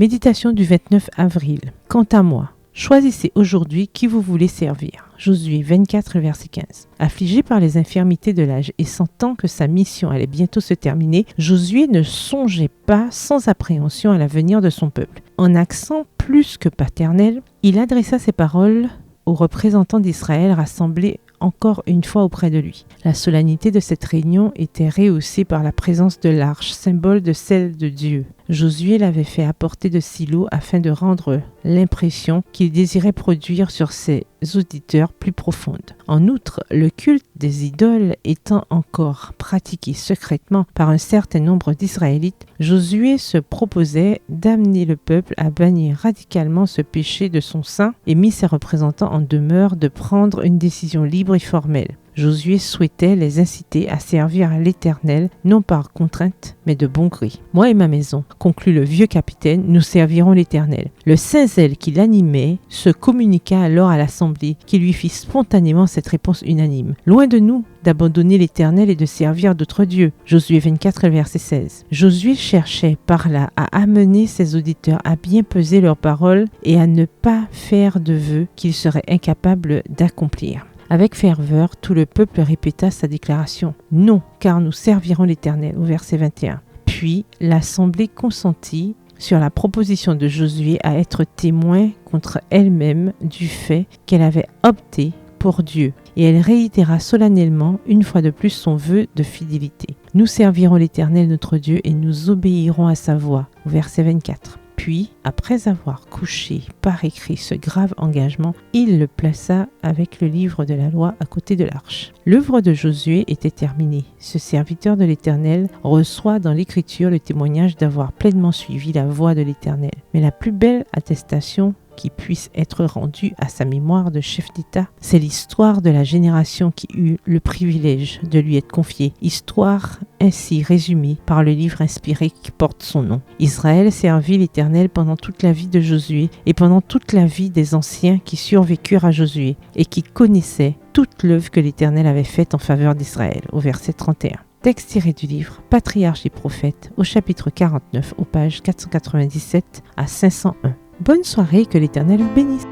Méditation du 29 avril. Quant à moi, choisissez aujourd'hui qui vous voulez servir. Josué 24, verset 15. Affligé par les infirmités de l'âge et sentant que sa mission allait bientôt se terminer, Josué ne songeait pas sans appréhension à l'avenir de son peuple. En accent plus que paternel, il adressa ses paroles aux représentants d'Israël rassemblés encore une fois auprès de lui. La solennité de cette réunion était rehaussée par la présence de l'arche, symbole de celle de Dieu. Josué l'avait fait apporter de Silo afin de rendre l'impression qu'il désirait produire sur ses auditeurs plus profonde. En outre, le culte des idoles étant encore pratiqué secrètement par un certain nombre d'Israélites, Josué se proposait d'amener le peuple à bannir radicalement ce péché de son sein et mit ses représentants en demeure de prendre une décision libre et formelle. Josué souhaitait les inciter à servir l'Éternel, non par contrainte, mais de bon gré. « Moi et ma maison, conclut le vieux capitaine, nous servirons l'Éternel. » Le saint zèle qui l'animait se communiqua alors à l'assemblée, qui lui fit spontanément cette réponse unanime. « Loin de nous d'abandonner l'Éternel et de servir d'autres dieux. » Josué 24, verset 16. Josué cherchait par là à amener ses auditeurs à bien peser leurs paroles et à ne pas faire de vœux qu'ils seraient incapables d'accomplir. Avec ferveur, tout le peuple répéta sa déclaration. « Non, car nous servirons l'Éternel » au verset 21. Puis l'assemblée consentit sur la proposition de Josué à être témoin contre elle-même du fait qu'elle avait opté pour Dieu. Et elle réitéra solennellement une fois de plus son vœu de fidélité. « Nous servirons l'Éternel notre Dieu et nous obéirons à sa voix » au verset 24. Puis, après avoir couché par écrit ce grave engagement, il le plaça avec le livre de la loi à côté de l'arche. L'œuvre de Josué était terminée. Ce serviteur de l'Éternel reçoit dans l'Écriture le témoignage d'avoir pleinement suivi la voie de l'Éternel. Mais la plus belle attestation qui puisse être rendue à sa mémoire de chef d'État, c'est l'histoire de la génération qui eut le privilège de lui être confiée. Histoire ainsi résumée par le livre inspiré qui porte son nom. Israël servit l'Éternel pendant toute la vie de Josué et pendant toute la vie des anciens qui survécurent à Josué et qui connaissaient toute l'œuvre que l'Éternel avait faite en faveur d'Israël, au verset 31. Texte tiré du livre Patriarches et prophètes, au chapitre 49, aux pages 497 à 501. Bonne soirée, que l'Éternel vous bénisse.